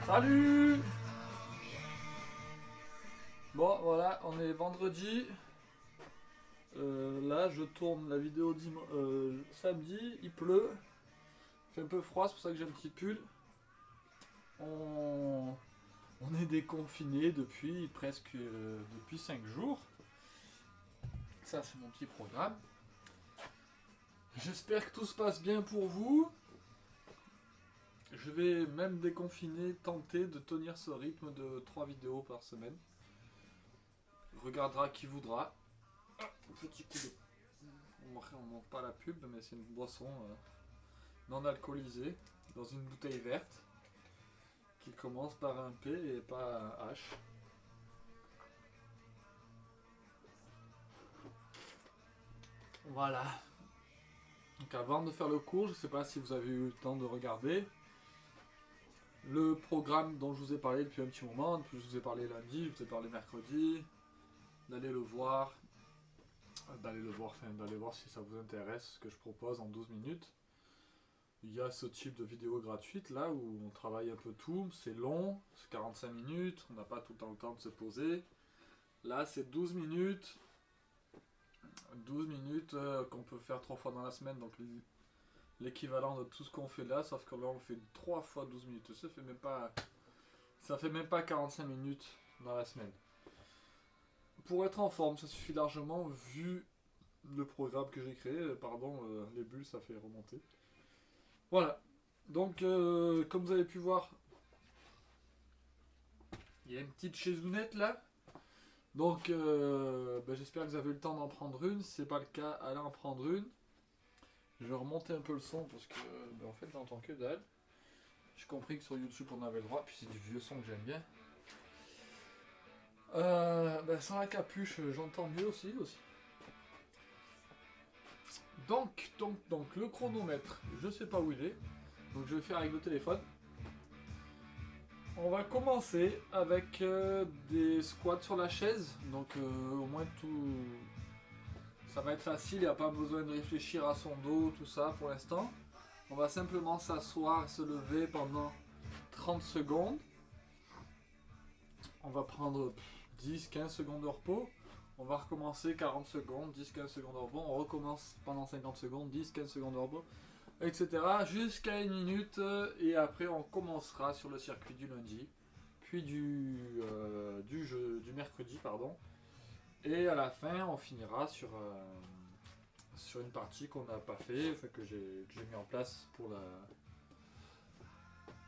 Salut! Bon, voilà, on est vendredi. Là, je tourne la vidéo samedi. Il pleut. Il fait un peu froid, c'est pour ça que j'ai un petit pull. On, on est déconfiné depuis depuis 5 jours. Ça, c'est mon petit programme. J'espère que tout se passe bien pour vous. Je vais même déconfiner, tenter de tenir ce rythme de 3 vidéos par semaine. Regardera qui voudra. Petit coup de... On montre pas la pub, mais c'est une boisson non alcoolisée dans une bouteille verte qui commence par un P et pas un H. Voilà. Donc avant de faire le cours, je ne sais pas si vous avez eu le temps de regarder le programme dont je vous ai parlé depuis un petit moment. Depuis je vous ai parlé lundi, je vous ai parlé mercredi. D'aller le voir, d'aller voir si ça vous intéresse ce que je propose en 12 minutes. Il y a ce type de vidéo gratuite là où on travaille un peu tout, c'est long, c'est 45 minutes, on n'a pas tout le temps de se poser. Là c'est 12 minutes, qu'on peut faire 3 fois dans la semaine, donc l'équivalent de tout ce qu'on fait là, sauf que là on fait 3 fois 12 minutes, ça fait même pas 45 minutes dans la semaine. Pour être en forme, ça suffit largement vu le programme que j'ai créé. Les bulles, ça fait remonter. Voilà. Donc, comme vous avez pu voir, il y a une petite chaisounette là. Donc, j'espère que vous avez eu le temps d'en prendre une. Si c'est pas le cas, allez en prendre une. Je vais remonter un peu le son parce que, en fait, j'entends que dalle. J'ai compris que sur YouTube on avait le droit, puis c'est du vieux son que j'aime bien. Sans la capuche, j'entends mieux aussi. Donc, le chronomètre, je sais pas où il est. Donc je vais faire avec le téléphone. On va commencer avec des squats sur la chaise. Donc au moins tout... Ça va être facile, il n'y a pas besoin de réfléchir à son dos, tout ça pour l'instant. On va simplement s'asseoir et se lever pendant 30 secondes. On va prendre 10-15 secondes de repos. On va recommencer 40 secondes, 10-15 secondes de repos. On recommence pendant 50 secondes, 10-15 secondes de repos, etc. Jusqu'à 1 minute. Et après, on commencera sur le circuit du lundi, puis du mercredi, pardon. Et à la fin, on finira sur une partie qu'on n'a pas fait, enfin, que j'ai mis en place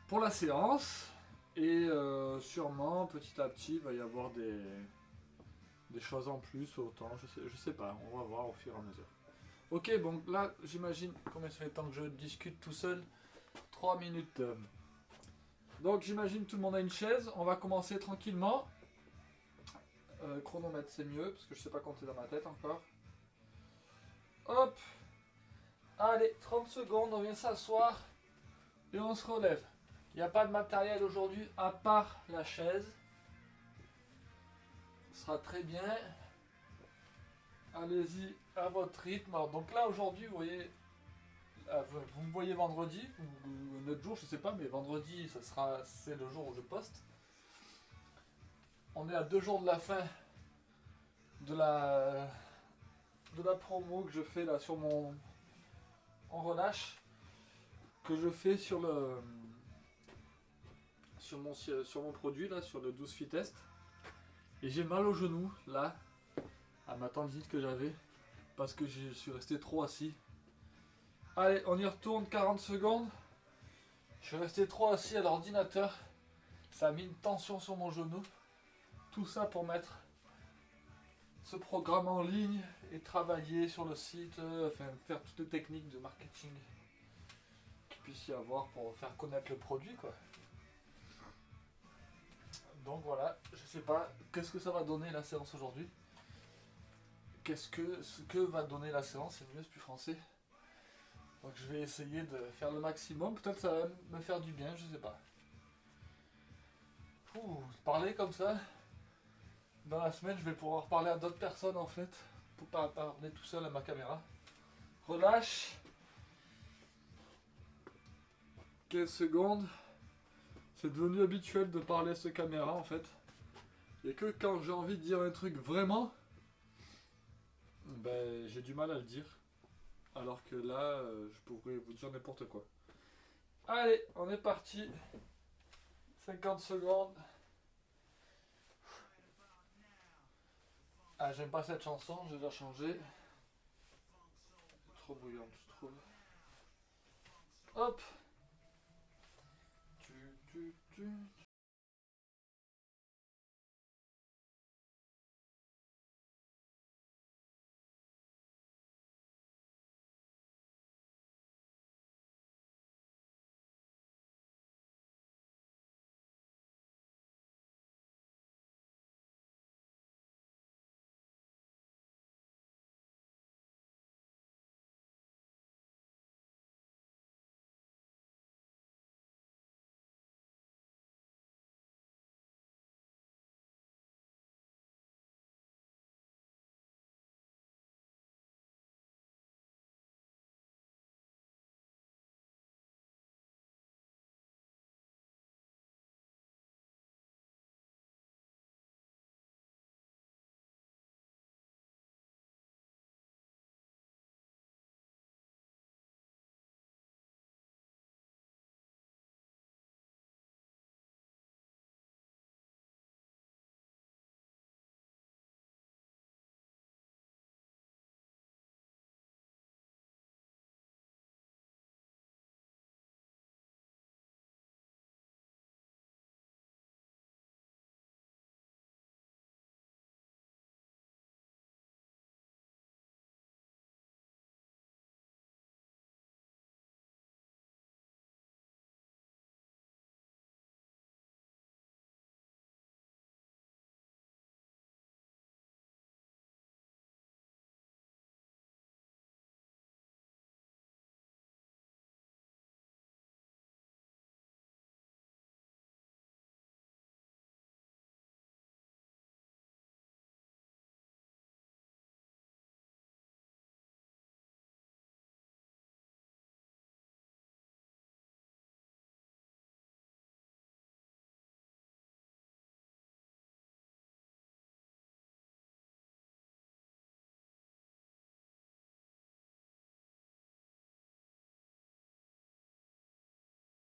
pour la séance. Et sûrement, petit à petit, il va y avoir des choses en plus, autant, je sais pas, on va voir au fur et à mesure. Ok, bon là, j'imagine, combien ça fait de temps que je discute tout seul? 3 minutes. Donc j'imagine tout le monde a une chaise, on va commencer tranquillement. Chronomètre c'est mieux, parce que je sais pas compter dans ma tête encore. Hop. Allez, 30 secondes, on vient s'asseoir et on se relève. Il n'y a pas de matériel aujourd'hui à part la chaise. Ce sera très bien. Allez-y à votre rythme. Alors, donc là aujourd'hui, vous voyez, vous me voyez vendredi ou un autre jour, je sais pas, mais vendredi, c'est le jour où je poste. On est à 2 jours de la fin de la promo que je fais là sur mon en relâche, que je fais sur mon produit là, sur le 12 Fit Test. Et j'ai mal au genou là, à ma tendinite que j'avais, parce que je suis resté trop assis. Allez, on y retourne, 40 secondes. Je suis resté trop assis à l'ordinateur. Ça a mis une tension sur mon genou. Tout ça pour mettre ce programme en ligne et travailler sur le site, faire toutes les techniques de marketing qu'il puisse y avoir pour faire connaître le produit, quoi. Donc voilà, je sais pas, qu'est-ce que ça va donner la séance aujourd'hui? Ce que va donner la séance, c'est mieux, c'est plus français. Donc je vais essayer de faire le maximum, peut-être ça va me faire du bien, je sais pas. Parler comme ça, dans la semaine je vais pouvoir parler à d'autres personnes en fait, pour pas parler tout seul à ma caméra. Relâche. 15 secondes. C'est devenu habituel de parler à cette caméra en fait. Et que quand j'ai envie de dire un truc vraiment, ben j'ai du mal à le dire. Alors que là, je pourrais vous dire n'importe quoi. Allez, on est parti. 50 secondes. Ah, j'aime pas cette chanson, je vais la changer. Trop bruyante, je trouve. Hop. Tu.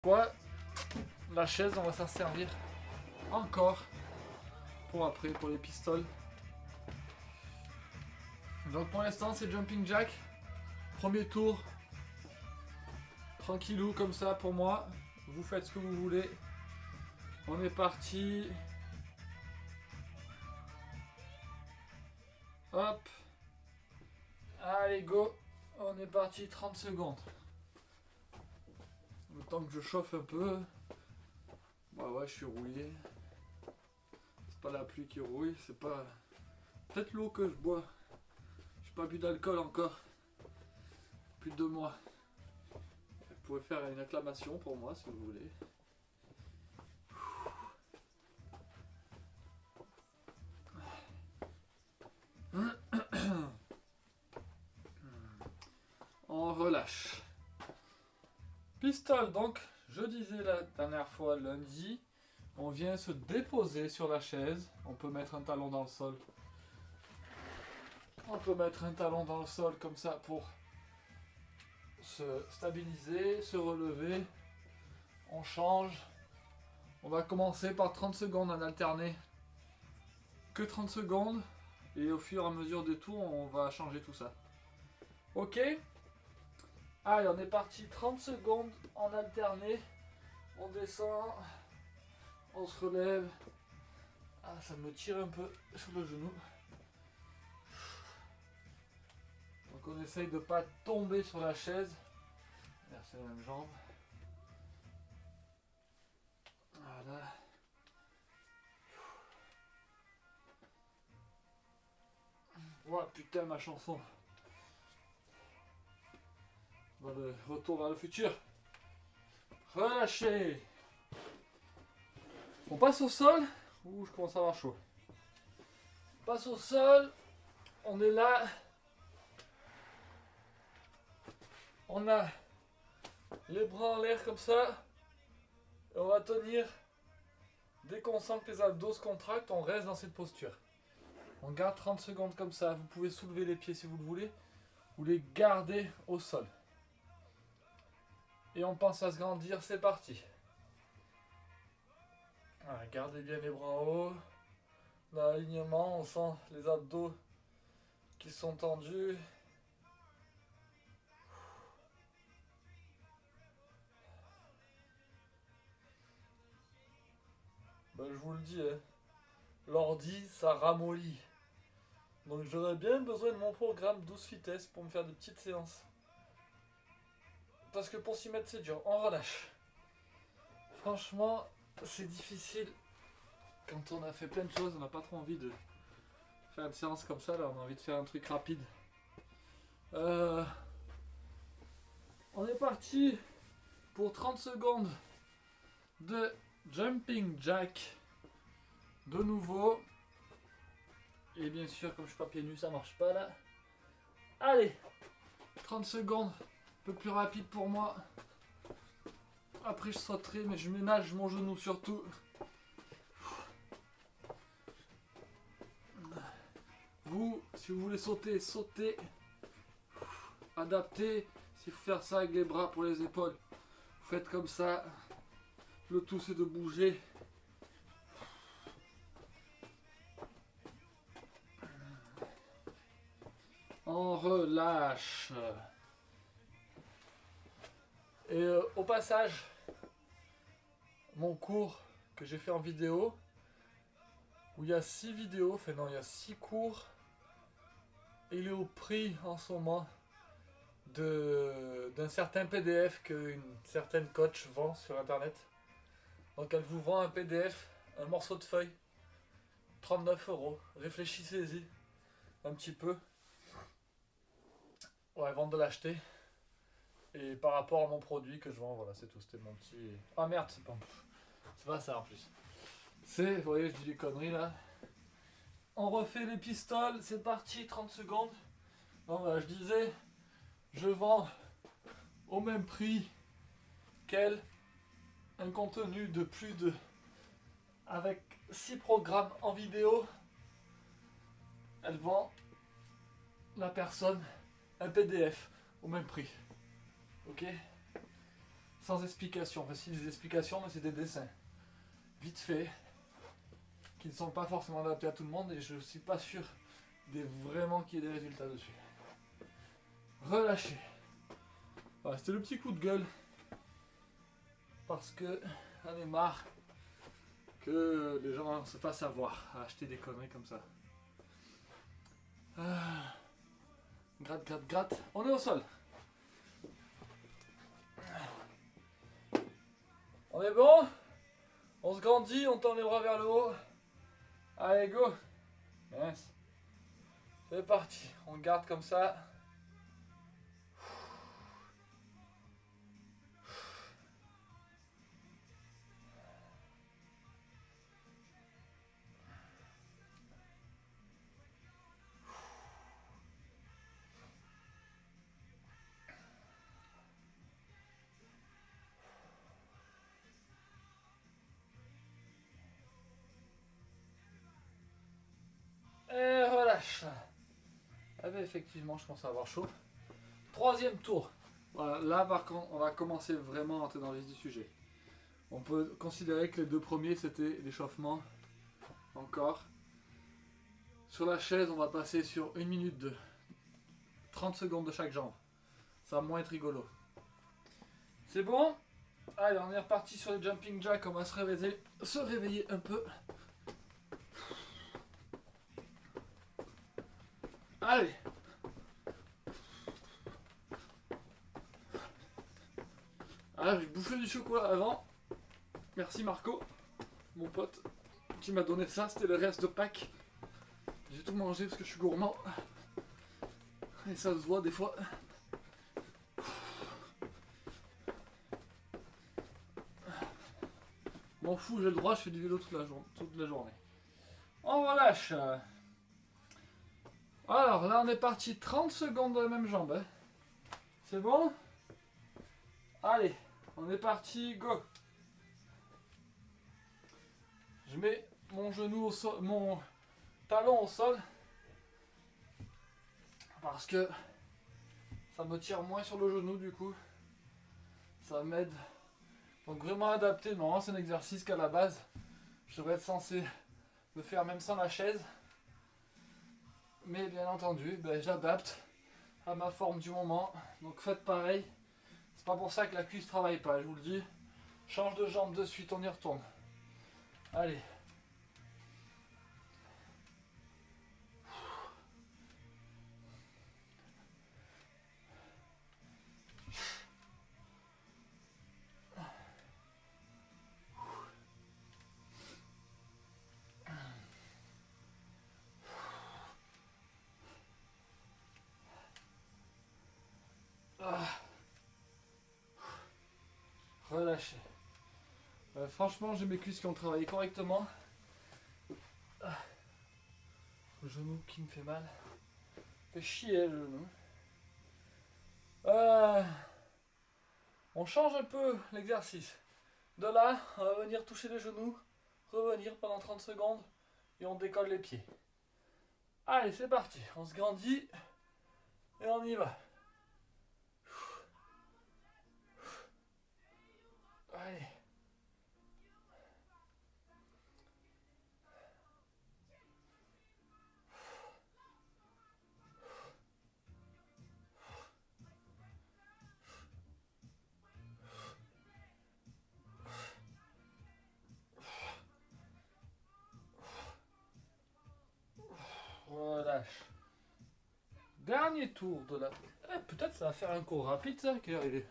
Quoi? La chaise, on va s'en servir encore pour après, pour les pistoles. Donc pour l'instant, c'est jumping jack. Premier tour. Tranquillou comme ça pour moi. Vous faites ce que vous voulez. On est parti. Hop. Allez, go. On est parti, 30 secondes. Le temps que je chauffe un peu. Bah ouais, je suis rouillé. C'est pas la pluie qui rouille, c'est pas... Peut-être l'eau que je bois. J'ai pas bu d'alcool encore. Plus de 2 mois. Vous pouvez faire une acclamation pour moi si vous voulez. On relâche. Pistole, donc, je disais la dernière fois lundi, on vient se déposer sur la chaise. On peut mettre un talon dans le sol. On peut mettre un talon dans le sol comme ça pour se stabiliser, se relever. On change. On va commencer par 30 secondes en alterné. Que 30 secondes. Et au fur et à mesure des tours, on va changer tout ça. Ok. Allez, on est parti. 30 secondes en alterné. On descend. On se relève. Ah, ça me tire un peu sur le genou. Donc on essaye de ne pas tomber sur la chaise. Verser la même jambe. Voilà. Oh putain, ma chanson. Le retour vers le futur. Relâchez. On passe au sol. Ouh, je commence à avoir chaud. On passe au sol. On est là. On a les bras en l'air comme ça. Et on va tenir Dès qu'on sent que les abdos se contractent, on reste dans cette posture. On garde 30 secondes comme ça. Vous pouvez soulever les pieds si vous le voulez, ou les garder au sol. Et on pense à se grandir, c'est parti. Voilà, gardez bien les bras hauts. Dans l'alignement, on sent les abdos qui sont tendus. Ben, je vous le dis, hein, l'ordi, ça ramollit. Donc j'aurais bien besoin de mon programme 12 Fitness pour me faire des petites séances. Parce que pour s'y mettre, c'est dur. On relâche. Franchement, c'est difficile. Quand on a fait plein de choses, on n'a pas trop envie de faire une séance comme ça. Là, on a envie de faire un truc rapide. On est parti pour 30 secondes de jumping jack. De nouveau. Et bien sûr, comme je suis pas pieds nus, ça marche pas là. Allez, 30 secondes. Un peu plus rapide pour moi. Après, je sauterai, mais je ménage mon genou surtout. Vous, si vous voulez sauter, sautez. Adaptez. S'il faut faire ça avec les bras pour les épaules, vous faites comme ça. Le tout, c'est de bouger. On relâche. Et au passage, mon cours que j'ai fait en vidéo, où il y a 6 vidéos, enfin non, il y a 6 cours, et il est au prix en ce moment d'un certain PDF qu'une certaine coach vend sur internet. Donc elle vous vend un PDF, un morceau de feuille, 39 €. Réfléchissez-y un petit peu. Ouais, avant de l'acheter. Et par rapport à mon produit que je vends, voilà, c'est tout. C'était mon petit... Ah merde, c'est pas ça en plus. C'est, vous voyez, je dis des conneries là. On refait les pistoles, c'est parti, 30 secondes. Donc voilà, je disais, je vends au même prix qu'elle un contenu de plus de... Avec 6 programmes en vidéo, elle vend la personne un PDF au même prix. Ok? Sans explication. Enfin, si des explications, mais c'est des dessins. Vite fait. Qui ne sont pas forcément adaptés à tout le monde et je suis pas sûr vraiment qu'il y ait des résultats dessus. Relâchez. Voilà, c'était le petit coup de gueule. Parce que j'en ai marre que les gens se fassent avoir à acheter des conneries comme ça. Gratte, gratte, gratte. On est au sol. On est bon? On se grandit, on tend les bras vers le haut. Allez, go! Yes. C'est parti. On garde comme ça. Et relâche. Ah ben effectivement, je commence à avoir chaud. Troisième tour. Voilà, là par contre, on va commencer vraiment à entrer dans le vif du sujet. On peut considérer que les 2 premiers, c'était l'échauffement. Encore. Sur la chaise, on va passer sur 1 minute de 30 secondes de chaque jambe. Ça va moins être rigolo. C'est bon? Allez, on est reparti sur les jumping jacks. On va se réveiller un peu. Allez. Ah, j'ai bouffé du chocolat avant. Merci Marco, mon pote, qui m'a donné ça. C'était le reste de Pâques. J'ai tout mangé parce que je suis gourmand. Et ça se voit des fois. M'en fous, j'ai le droit, je fais du vélo toute la journée. On relâche. Alors là, on est parti 30 secondes de la même jambe. Hein. C'est bon? Allez, on est parti, go! Je mets mon genou au sol, mon talon au sol. Parce que ça me tire moins sur le genou du coup. Ça m'aide. Donc vraiment adapté. Normalement c'est un exercice qu'à la base, je devrais être censé le faire même sans la chaise. Mais bien entendu, j'adapte à ma forme du moment. Donc faites pareil. C'est pas pour ça que la cuisse travaille pas, je vous le dis. Change de jambe de suite, on y retourne. Allez. Relâchez. Franchement, j'ai mes cuisses qui ont travaillé correctement. Le genou qui me fait mal. Fait chier le genou. On change un peu l'exercice. De là, on va venir toucher les genoux, revenir pendant 30 secondes et on décolle les pieds. Allez, c'est parti. On se grandit et on y va. Allez. Relâche. Dernier tour de la... peut-être ça va faire un cours rapide ça, quelle heure il est?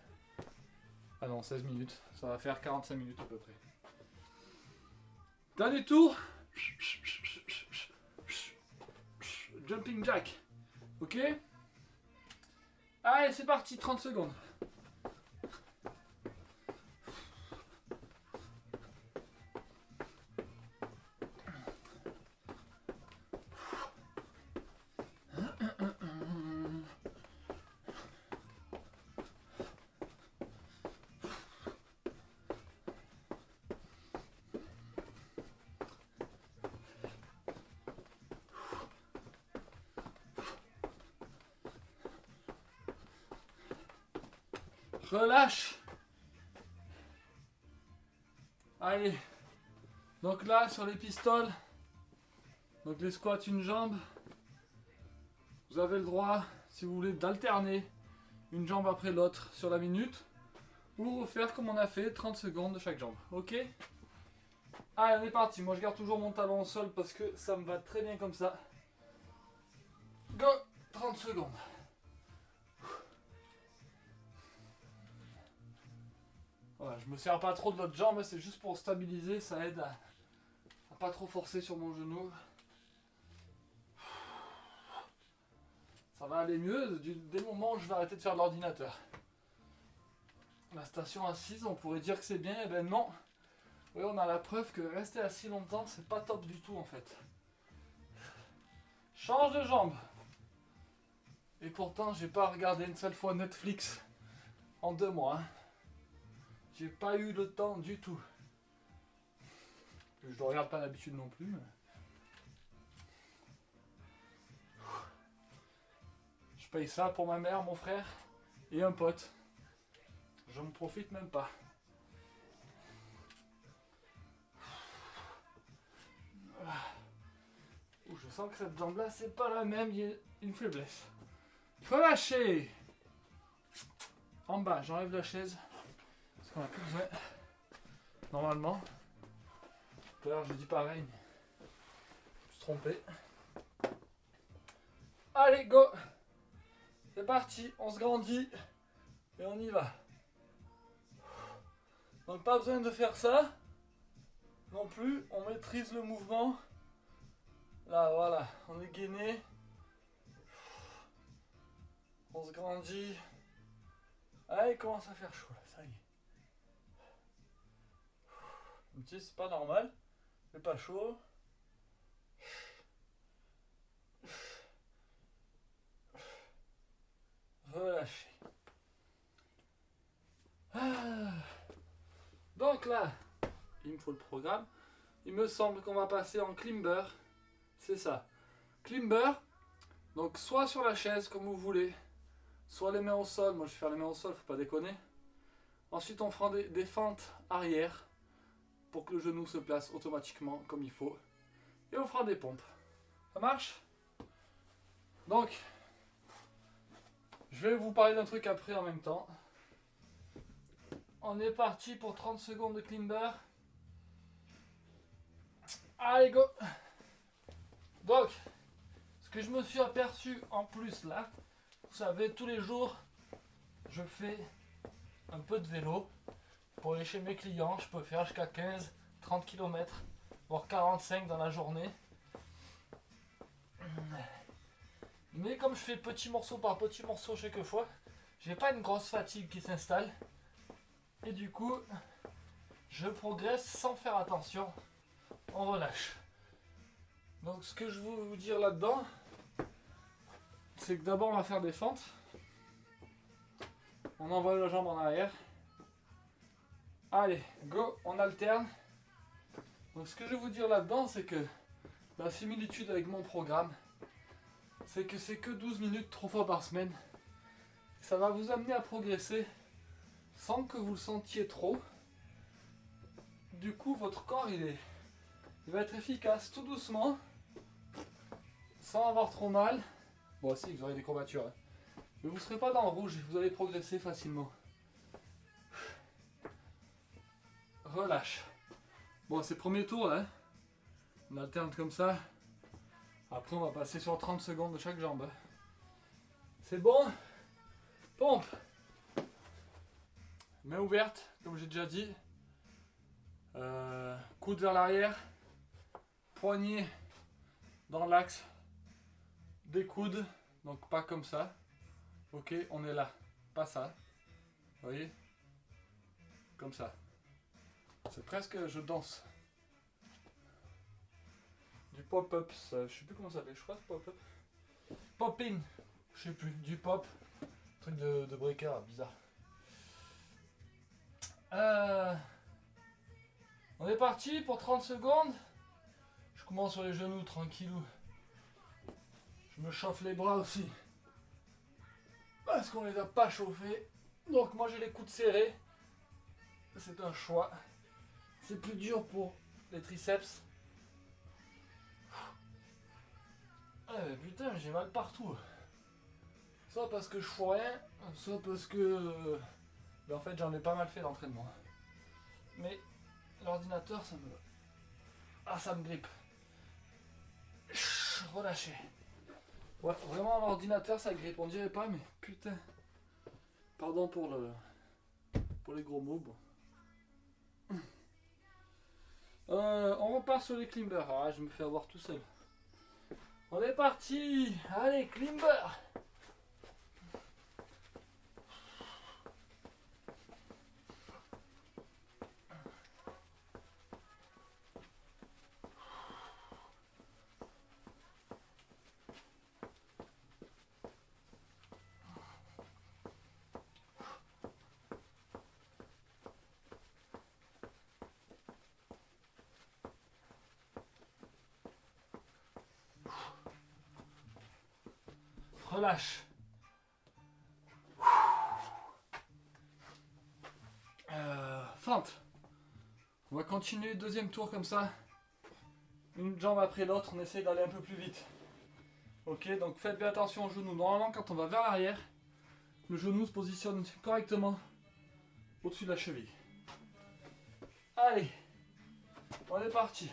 Ah non, 16 minutes. Ça va faire 45 minutes à peu près. Dernier tour. Jumping jack. Ok. Allez, c'est parti, 30 secondes. Relâche. Allez. Donc là, sur les pistoles, donc les squats une jambe, vous avez le droit, si vous voulez, d'alterner une jambe après l'autre sur la minute, ou refaire comme on a fait, 30 secondes de chaque jambe. Ok? Allez, on est parti. Moi, je garde toujours mon talon au sol parce que ça me va très bien comme ça. Go! 30 secondes. Voilà, je me sers pas trop de l'autre jambe, c'est juste pour stabiliser, ça aide à pas trop forcer sur mon genou. Ça va aller mieux dès le moment où je vais arrêter de faire de l'ordinateur. La station assise, on pourrait dire que c'est bien, et ben non. Oui, on a la preuve que rester assis longtemps, c'est pas top du tout en fait. Change de jambe. Et pourtant, j'ai pas regardé une seule fois Netflix en 2 mois. Hein. J'ai pas eu le temps du tout. Je ne regarde pas d'habitude non plus. Mais... je paye ça pour ma mère, mon frère et un pote. Je ne profite même pas. Je sens que cette jambe là, c'est pas la même, il y a une faiblesse. Relâchez. En bas, j'enlève la chaise. Parce qu'on n'a plus besoin. Normalement. Tout à l'heure, j'ai dit pareil. Mais... je me suis trompé. Allez, go. C'est parti, on se grandit. Et on y va. Donc pas besoin de faire ça. Non plus, on maîtrise le mouvement. Là, voilà, on est gainé. On se grandit. Ah, il commence à faire chaud là, ça y est. Un petit, c'est pas normal. C'est pas chaud. Relâchez. Ah. Donc là, il me faut le programme. il me semble qu'on va passer en climber. C'est ça. Climber. Donc soit sur la chaise comme vous voulez, soit les mains au sol. Moi je vais faire les mains au sol, faut pas déconner. Ensuite on fera des fentes arrière pour que le genou se place automatiquement comme il faut. Et on fera des pompes. Ça marche? Donc, je vais vous parler d'un truc après en même temps. On est parti pour 30 secondes de climber. Allez, go! Donc, ce que je me suis aperçu en plus là, vous savez, tous les jours, je fais un peu de vélo. Pour aller chez mes clients, je peux faire jusqu'à 15-30 km, voire 45 dans la journée. Mais comme je fais petit morceau par petit morceau chaque fois, j'ai pas une grosse fatigue qui s'installe. Et du coup, je progresse sans faire attention. On relâche. Donc ce que je veux vous dire là-dedans, c'est que d'abord on va faire des fentes. On envoie la jambe en arrière. Allez, go, on alterne. Donc ce que je veux vous dire là-dedans, c'est que la similitude avec mon programme, c'est que c'est que 12 minutes 3 fois par semaine. Ça va vous amener à progresser sans que vous le sentiez trop. Du coup, votre corps, il va être efficace tout doucement, sans avoir trop mal. Bon, si, vous aurez des courbatures. Hein. Mais vous ne serez pas dans le rouge, vous allez progresser facilement. Relâche. Bon, c'est le premier tour là. On alterne comme ça. Après, on va passer sur 30 secondes de chaque jambe. C'est bon? Pompe. Main ouverte, comme j'ai déjà dit. Coude vers l'arrière. Poignet dans l'axe des coudes. Donc pas comme ça. Ok, on est là. Pas ça. Vous voyez? Comme ça. C'est presque je danse. Du pop-up, je sais plus comment ça s'appelle, je crois que c'est pop-up. Pop-in, je sais plus, du pop. Truc de breaker, bizarre. On est parti pour 30 secondes. Je commence sur les genoux, tranquillou. Je me chauffe les bras aussi. Parce qu'on les a pas chauffés. Donc moi j'ai les coudes serrés. C'est un choix. C'est plus dur pour les triceps. Ah mais putain, j'ai mal partout. Soit parce que je fous rien, soit parce que... en fait j'en ai pas mal fait d'entraînement. Mais l'ordinateur ça me... Ah ça me grippe. Relâché. Ouais, vraiment l'ordinateur ça grippe, on dirait pas mais putain. Pardon pour les gros mots. Bon. On repart sur les climbers. Ah, je me fais avoir tout seul. On est parti. Allez, climber. Relâche. Fente. On va continuer deuxième tour comme ça. Une jambe après l'autre, on essaie d'aller un peu plus vite. Ok, donc faites bien attention aux genoux. Normalement, quand on va vers l'arrière, le genou se positionne correctement au-dessus de la cheville. Allez, on est parti.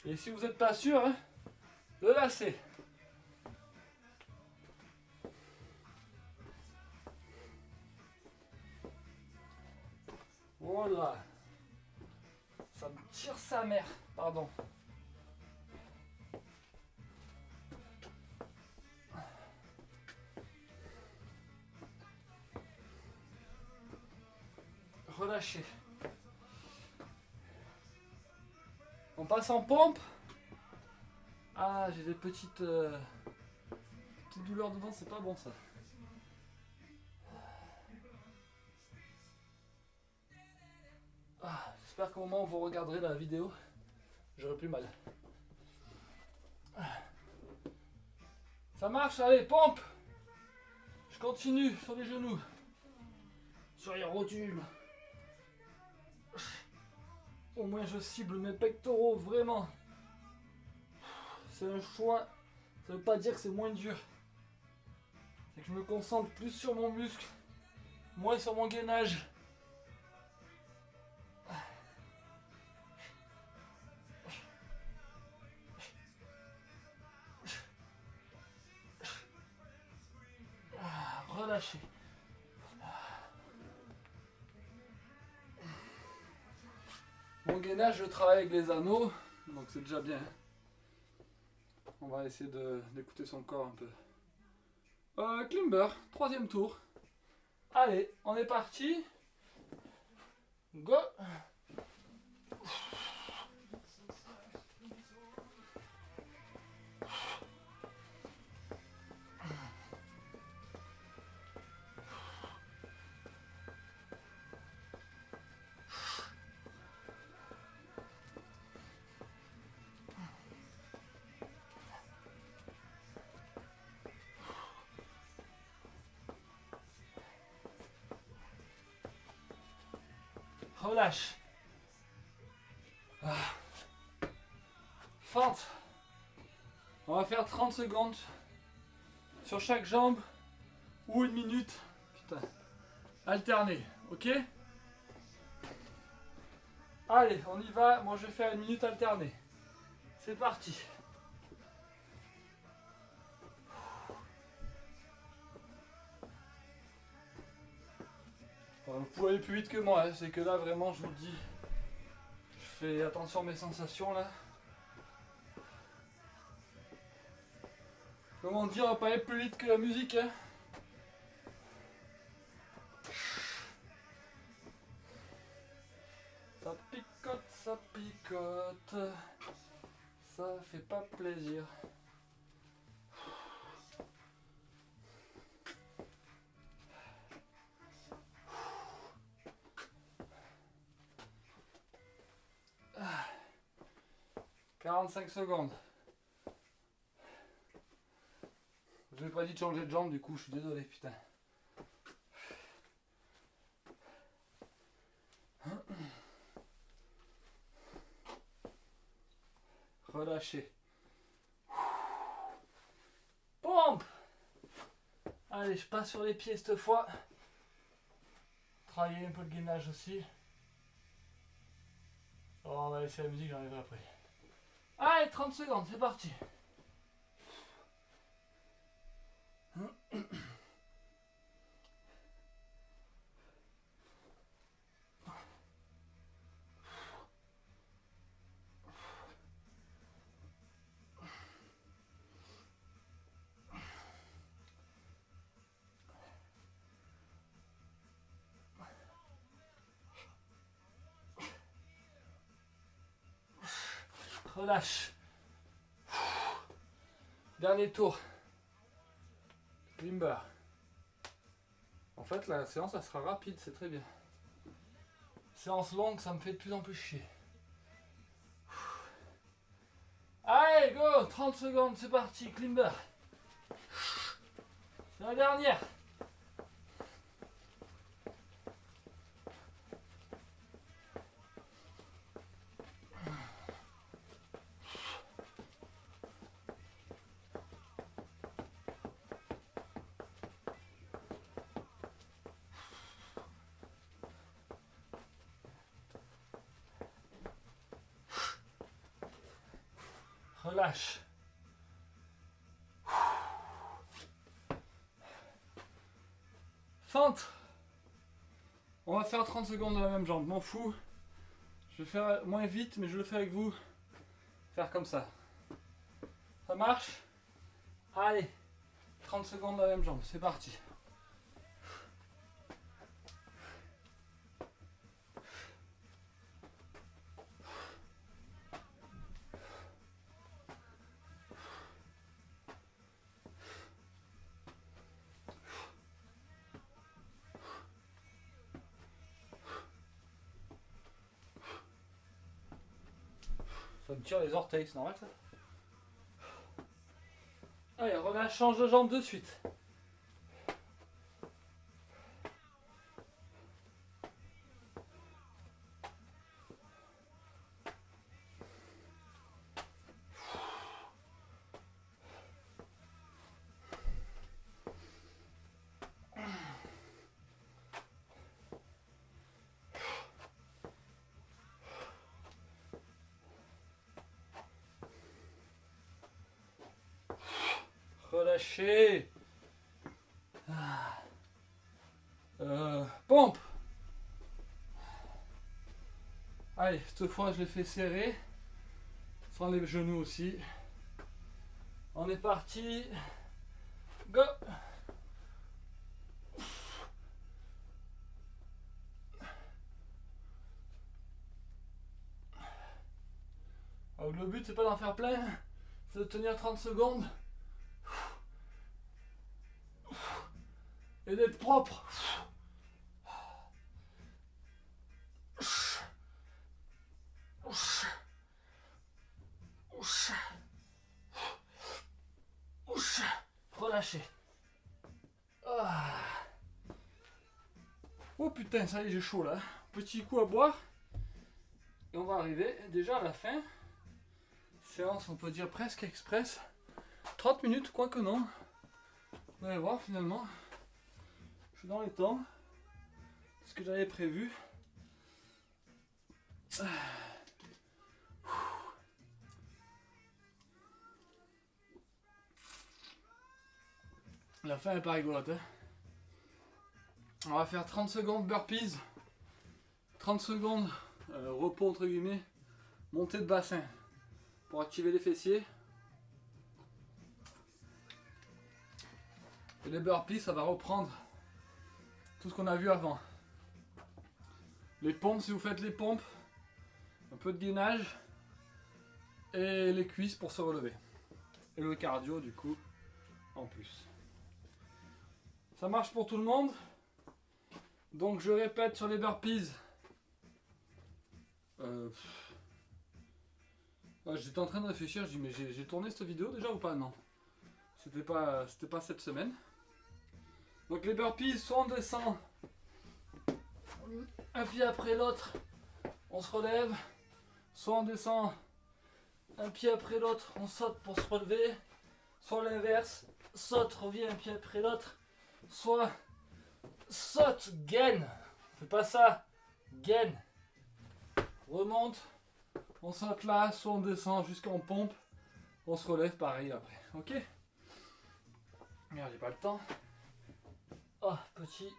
Et si vous n'êtes pas sûr, hein, le lacet. Voilà. Ça me tire sa mère, pardon. Relâchez. On passe en pompe. Ah, j'ai des petites douleurs dedans, c'est pas bon ça. J'espère qu'au moment où vous regarderez la vidéo, j'aurai plus mal. Ça marche, allez, pompe. Je continue sur les genoux. Sur les rotules. Au moins je cible mes pectoraux, vraiment. C'est un choix. Ça veut pas dire que c'est moins dur. C'est que je me concentre plus sur mon muscle, moins sur mon gainage. Relâchez. Mon gainage, je travaille avec les anneaux, donc c'est déjà bien. On va essayer d'écouter son corps un peu. Climber, 3e tour. Allez, on est parti. Go. Relâche. Fente. On va faire 30 secondes sur chaque jambe ou 1 minute. Putain. Alterner, ok? Allez, on y va. Moi, je vais faire 1 minute alternée. C'est parti. Vous pouvez aller plus vite que moi, hein. C'est que là, vraiment, je vous le dis, je fais attention à mes sensations là. Comment dire, on va pas aller plus vite que la musique, hein. Ça picote, ça picote. Ça fait pas plaisir. Ah. 45 secondes. Je vous ai pas dit de changer de jambe, du coup, je suis désolé, putain. Relâchez. Pompe. Allez, je passe sur les pieds cette fois. Travailler un peu le gainage aussi. Oh, on va laisser la musique, j'arriverai après. Allez, 30 secondes, c'est parti. Relâche. Dernier tour. Climber. En fait, la séance, elle sera rapide, c'est très bien. Séance longue, ça me fait de plus en plus chier. Allez, go, 30 secondes, c'est parti, Climber. C'est la dernière. Relâche. Fente. On va faire 30 secondes de la même jambe, m'en fous. Je vais faire moins vite, mais je le fais avec vous. Faire comme ça. Ça marche? Allez, 30 secondes de la même jambe, c'est parti. Ça me tire les orteils, c'est normal ça. Allez, relâche, change de jambe de suite. Relâchez. Pompe. Allez, cette fois je les fais serrer. Sans les genoux aussi. On est parti. Go. Alors, le but c'est pas d'en faire plein, c'est de tenir 30 secondes. Et d'être propre. Relâchez. Oh putain, ça y est, j'ai chaud là. Petit coup à boire. Et on va arriver déjà à la fin. Séance, on peut dire presque express. 30 minutes, quoique non. Vous allez voir finalement. Je suis dans les temps. Ce que j'avais prévu. La fin est pas rigolote. Hein. On va faire 30 secondes burpees. 30 secondes repos entre guillemets. Montée de bassin. Pour activer les fessiers. Et les burpees, ça va reprendre tout ce qu'on a vu avant. Les pompes, si vous faites les pompes, un peu de gainage et les cuisses pour se relever. Et le cardio du coup en plus. Ça marche pour tout le monde. Donc je répète sur les burpees. J'étais en train de réfléchir, je dis mais j'ai tourné cette vidéo déjà ou pas? Non. C'était pas cette semaine. Donc les burpees, soit on descend un pied après l'autre, on se relève, soit on descend un pied après l'autre, on saute pour se relever, soit l'inverse, saute, revient un pied après l'autre, soit saute, gaine, on fait pas ça, gaine, remonte, on saute là, soit on descend jusqu'en pompe, on se relève pareil après, ok? Merde, j'ai pas le temps. Oh, petit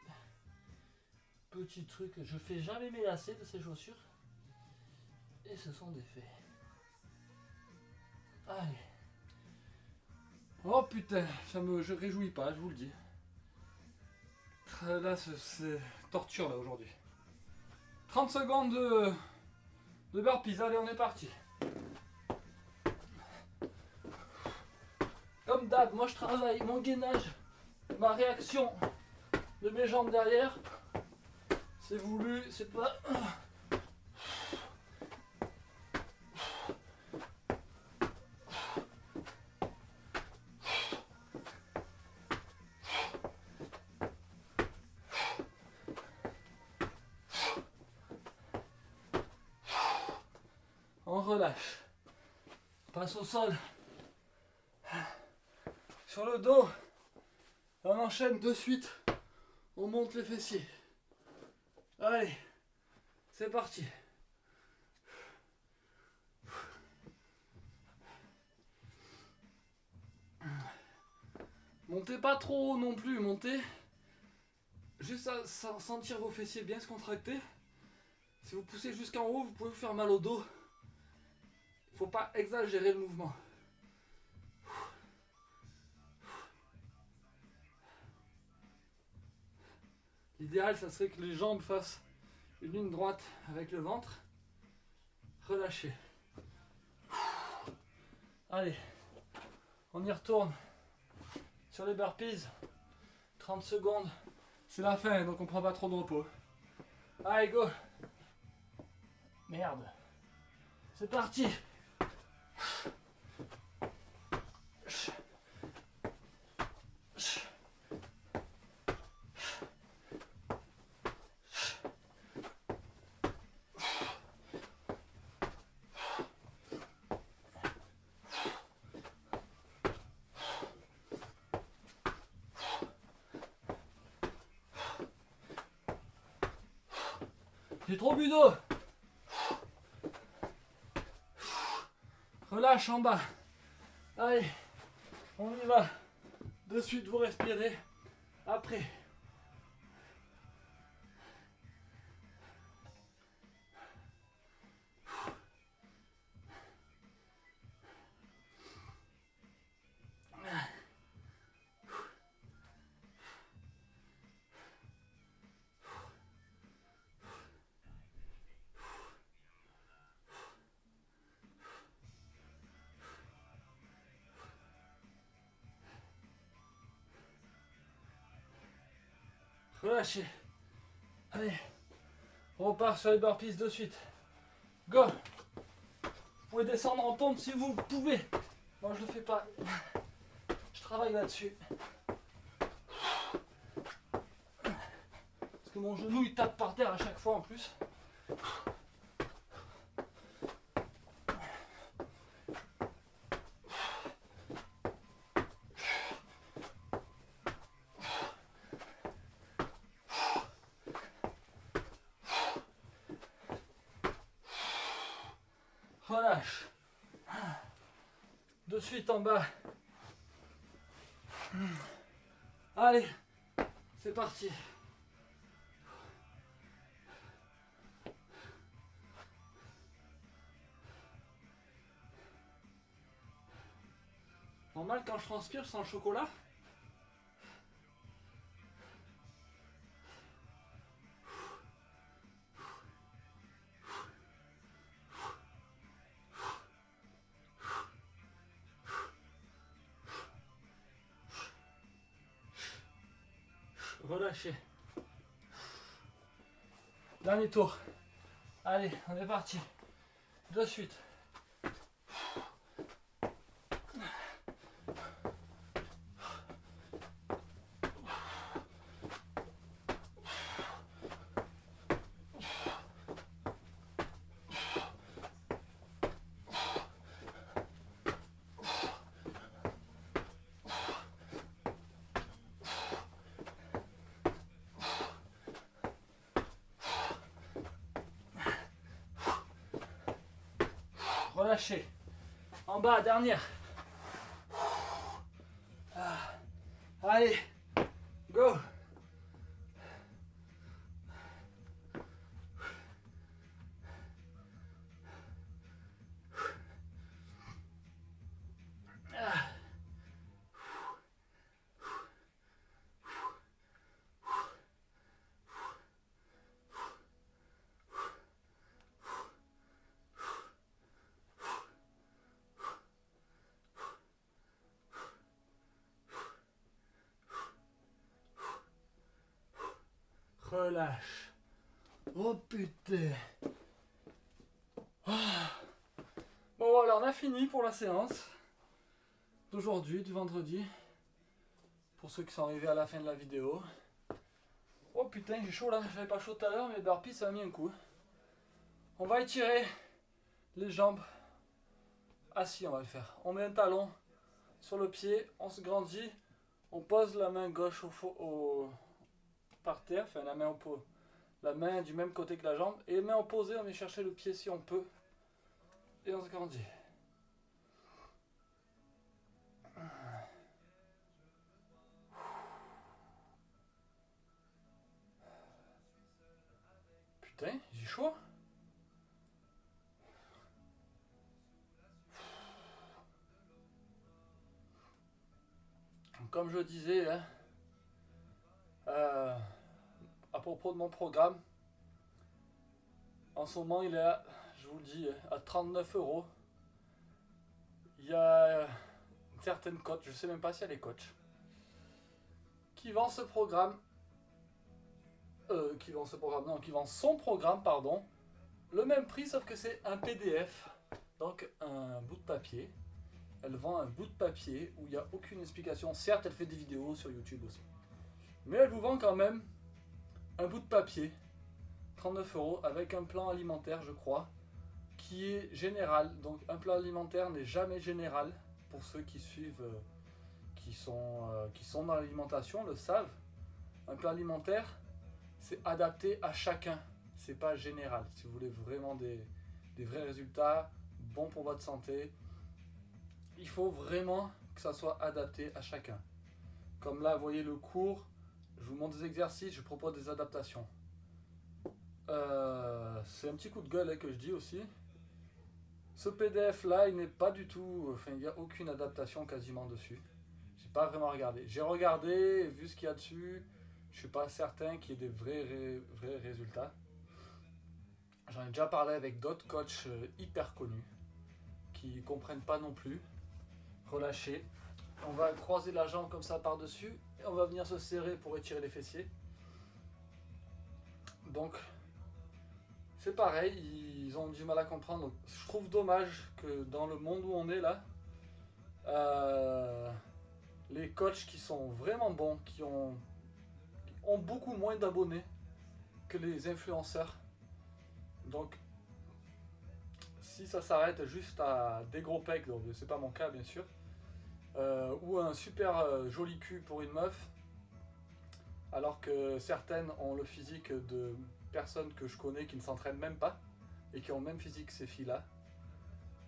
truc, je fais jamais mes lacets de ces chaussures. Et ce sont des faits. Allez. Oh putain, je réjouis pas, je vous le dis. Là, c'est torture là aujourd'hui. 30 secondes de burpees, allez, on est parti. Comme d'hab, moi je travaille mon gainage, ma réaction de mes jambes derrière. C'est voulu, c'est pas... On relâche. Passe au sol. Sur le dos. On enchaîne de suite. On monte les fessiers. Allez. C'est parti. Montez pas trop haut non plus. Montez. Juste à sentir vos fessiers bien se contracter. Si vous poussez jusqu'en haut, vous pouvez vous faire mal au dos. Il ne faut pas exagérer le mouvement. L'idéal, ça serait que les jambes fassent une ligne droite avec le ventre. Relâchez. Allez, on y retourne sur les burpees. 30 secondes. C'est la fin, donc on prend pas trop de repos. Allez, go. Merde. C'est parti. J'ai trop bu d'eau. Relâche en bas. Allez, on y va. De suite, vous respirez. Après. Relâchez. Allez, on repart sur les burpees de suite. Go. Vous pouvez descendre en pompe si vous pouvez. Moi je le fais pas. Je travaille là-dessus. Parce que mon genou il tape par terre à chaque fois en plus. Relâche. De suite en bas. Allez, c'est parti. Normal quand je transpire, je sens le chocolat. Relâchez. Dernier tour. Allez, on est parti. De suite. Relâchez. En bas, dernière. Allez, go. Relâche. Oh putain. Bon voilà, on a fini pour la séance d'aujourd'hui, du vendredi. Pour ceux qui sont arrivés à la fin de la vidéo. Oh putain, j'ai chaud là. J'avais pas chaud tout à l'heure, mais burpee ça m'a mis un coup. On va étirer les jambes. Assis, on va le faire. On met un talon sur le pied, on se grandit. On pose la main gauche par terre, enfin la main du même côté que la jambe, et main opposée, on vient chercher le pied si on peut, et on se grandit. Putain, j'ai chaud. Comme je disais, hein, à propos de mon programme, en ce moment il est à, je vous le dis, à 39 €. Il y a une certaine coach, je sais même pas si elle est coach, qui vend ce programme, qui vend son programme, pardon, le même prix sauf que c'est un PDF, donc un bout de papier, elle vend un bout de papier où il n'y a aucune explication. Certes, elle fait des vidéos sur YouTube aussi. Mais elle vous vend quand même un bout de papier, 39 € avec un plan alimentaire, je crois, qui est général. Donc un plan alimentaire n'est jamais général. Pour ceux qui suivent, qui sont dans l'alimentation, le savent. Un plan alimentaire, c'est adapté à chacun. C'est pas général. Si vous voulez vraiment des vrais résultats, bons pour votre santé, il faut vraiment que ça soit adapté à chacun. Comme là, vous voyez le cours, je vous montre des exercices, je propose des adaptations. C'est un petit coup de gueule que je dis aussi. Ce PDF là, il n'est pas du tout, enfin il n'y a aucune adaptation quasiment dessus. J'ai pas vraiment regardé. J'ai regardé, vu ce qu'il y a dessus, je suis pas certain qu'il y ait des vrais résultats. J'en ai déjà parlé avec d'autres coachs hyper connus qui comprennent pas non plus. Relâcher. On va croiser la jambe comme ça par-dessus et on va venir se serrer pour étirer les fessiers. Donc c'est pareil, ils ont du mal à comprendre. Donc, je trouve dommage que dans le monde où on est là, les coachs qui sont vraiment bons, qui ont beaucoup moins d'abonnés que les influenceurs. Donc si ça s'arrête juste à des gros pecs, donc c'est pas mon cas bien sûr, ou un super joli cul pour une meuf, alors que certaines ont le physique de personnes que je connais qui ne s'entraînent même pas et qui ont le même physique que ces filles-là.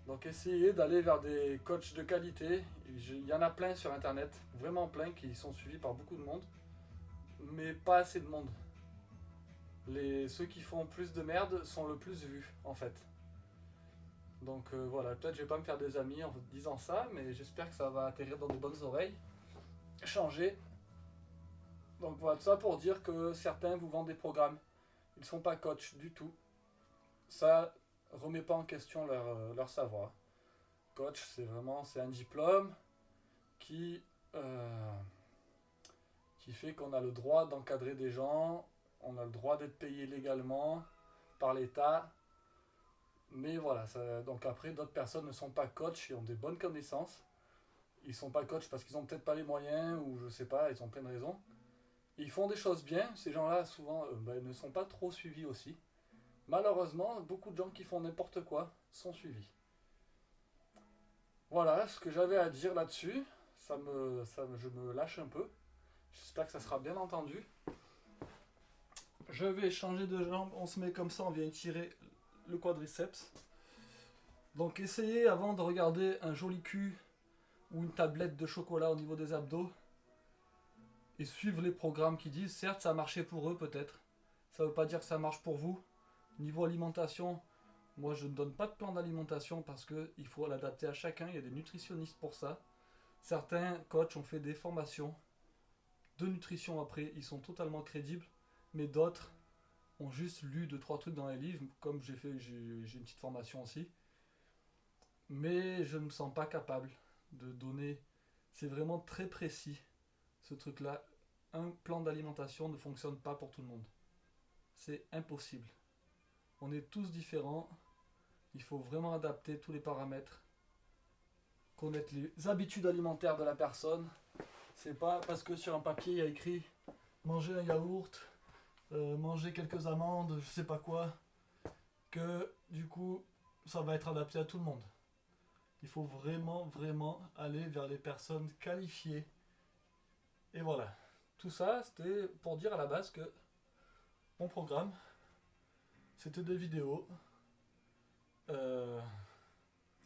Donc essayez d'aller vers des coachs de qualité. Il y en a plein sur internet, vraiment plein, qui sont suivis par beaucoup de monde, mais pas assez de monde. Ceux qui font plus de merde sont le plus vus en fait. Donc voilà, peut-être je vais pas me faire des amis en vous disant ça, mais j'espère que ça va atterrir dans de bonnes oreilles. Changer. Donc voilà, tout ça pour dire que certains vous vendent des programmes. Ils ne sont pas coachs du tout. Ça remet pas en question leur savoir. Coach, c'est un diplôme qui fait qu'on a le droit d'encadrer des gens, on a le droit d'être payé légalement par l'État. Mais voilà, donc après, d'autres personnes ne sont pas coachs et ont des bonnes connaissances. Ils sont pas coachs parce qu'ils ont peut-être pas les moyens ou je sais pas, ils ont plein de raisons. Ils font des choses bien, ces gens-là souvent ne sont pas trop suivis aussi. Malheureusement, beaucoup de gens qui font n'importe quoi sont suivis. Voilà ce que j'avais à dire là-dessus. Je me lâche un peu. J'espère que ça sera bien entendu. Je vais changer de jambe, on se met comme ça, on vient étirer le quadriceps. Donc essayez avant de regarder un joli cul ou une tablette de chocolat au niveau des abdos et suivre les programmes qui disent, certes ça a marché pour eux peut-être, ça ne veut pas dire que ça marche pour vous. Niveau alimentation, moi je ne donne pas de plan d'alimentation parce qu'il faut l'adapter à chacun, il y a des nutritionnistes pour ça. Certains coachs ont fait des formations de nutrition après, ils sont totalement crédibles, mais d'autres ont juste lu 2-3 trucs dans les livres, comme j'ai une petite formation aussi. Mais je ne me sens pas capable de donner, c'est vraiment très précis ce truc-là. Un plan d'alimentation ne fonctionne pas pour tout le monde. C'est impossible. On est tous différents, il faut vraiment adapter tous les paramètres, connaître les habitudes alimentaires de la personne. C'est pas parce que sur un papier il y a écrit manger un yaourt, manger quelques amandes, je sais pas quoi, que du coup ça va être adapté à tout le monde. Il faut vraiment aller vers les personnes qualifiées. Et voilà. Tout ça, c'était pour dire à la base que mon programme, c'était des vidéos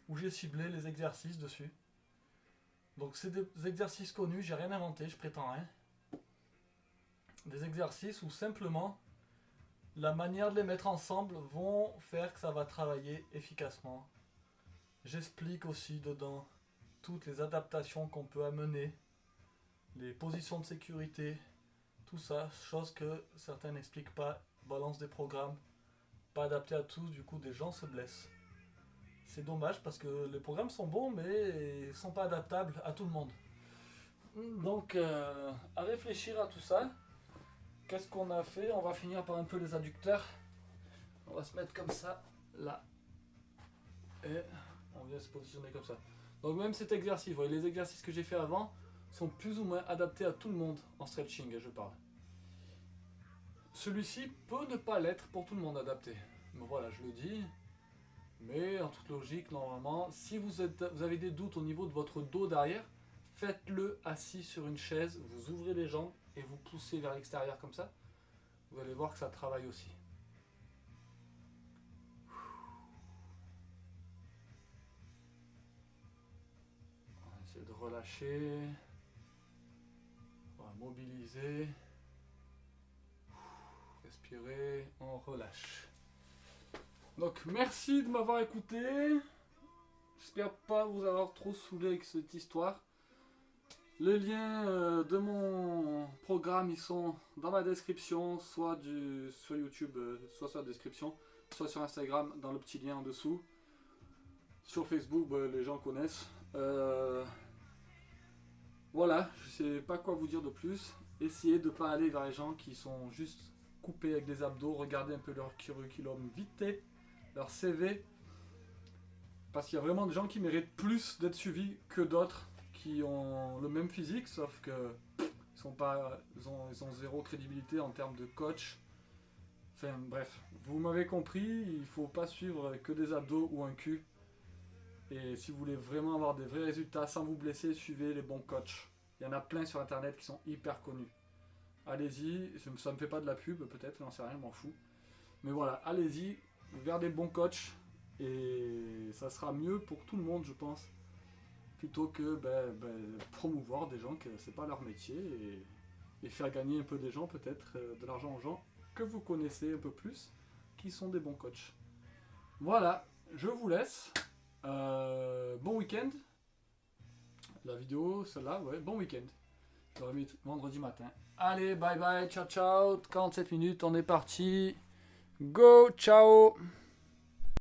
où j'ai ciblé les exercices dessus. Donc c'est des exercices connus, j'ai rien inventé, je prétends rien. Des exercices où simplement la manière de les mettre ensemble vont faire que ça va travailler efficacement. J'explique aussi dedans toutes les adaptations qu'on peut amener, les positions de sécurité, tout ça, chose que certains n'expliquent pas, balance des programmes, pas adaptés à tous, du coup des gens se blessent. C'est dommage parce que les programmes sont bons mais ils ne sont pas adaptables à tout le monde. Donc à réfléchir à tout ça, qu'est-ce qu'on a fait? On va finir par un peu les adducteurs. On va se mettre comme ça, là. Et on vient se positionner comme ça. Donc même cet exercice, vous voyez, les exercices que j'ai fait avant sont plus ou moins adaptés à tout le monde en stretching, je parle. Celui-ci peut ne pas l'être pour tout le monde adapté. Mais voilà, je le dis. Mais en toute logique, normalement, si vous avez des doutes au niveau de votre dos derrière, faites-le assis sur une chaise, vous ouvrez les jambes et vous poussez vers l'extérieur comme ça. Vous allez voir que ça travaille aussi. On va essayer de relâcher. On va mobiliser. Respirer, on relâche. Donc merci de m'avoir écouté. J'espère pas vous avoir trop saoulé avec cette histoire. Les liens de mon programme, ils sont dans la description, soit sur YouTube, soit sur la description, soit sur Instagram, dans le petit lien en dessous. Sur Facebook, les gens connaissent. Voilà, je sais pas quoi vous dire de plus. Essayez de ne pas aller vers les gens qui sont juste coupés avec des abdos. Regardez un peu leur curriculum vitae, leur CV. Parce qu'il y a vraiment des gens qui méritent plus d'être suivis que d'autres qui ont le même physique, sauf que ils ont zéro crédibilité en termes de coach. Enfin bref, vous m'avez compris, il faut pas suivre que des abdos ou un cul. Et si vous voulez vraiment avoir des vrais résultats sans vous blesser, suivez les bons coachs. Il y en a plein sur internet qui sont hyper connus. Allez-y, ça me fait pas de la pub peut-être, j'en sais rien, je m'en fous. Mais voilà, allez-y, vers des bons coachs et ça sera mieux pour tout le monde je pense. Plutôt que promouvoir des gens que c'est pas leur métier et faire gagner un peu des gens, peut-être de l'argent aux gens que vous connaissez un peu plus, qui sont des bons coachs. Voilà, je vous laisse. Bon week-end. La vidéo, celle-là, ouais, bon week-end. Vendredi matin. Allez, bye bye, ciao ciao. 47 minutes, on est parti. Go, ciao.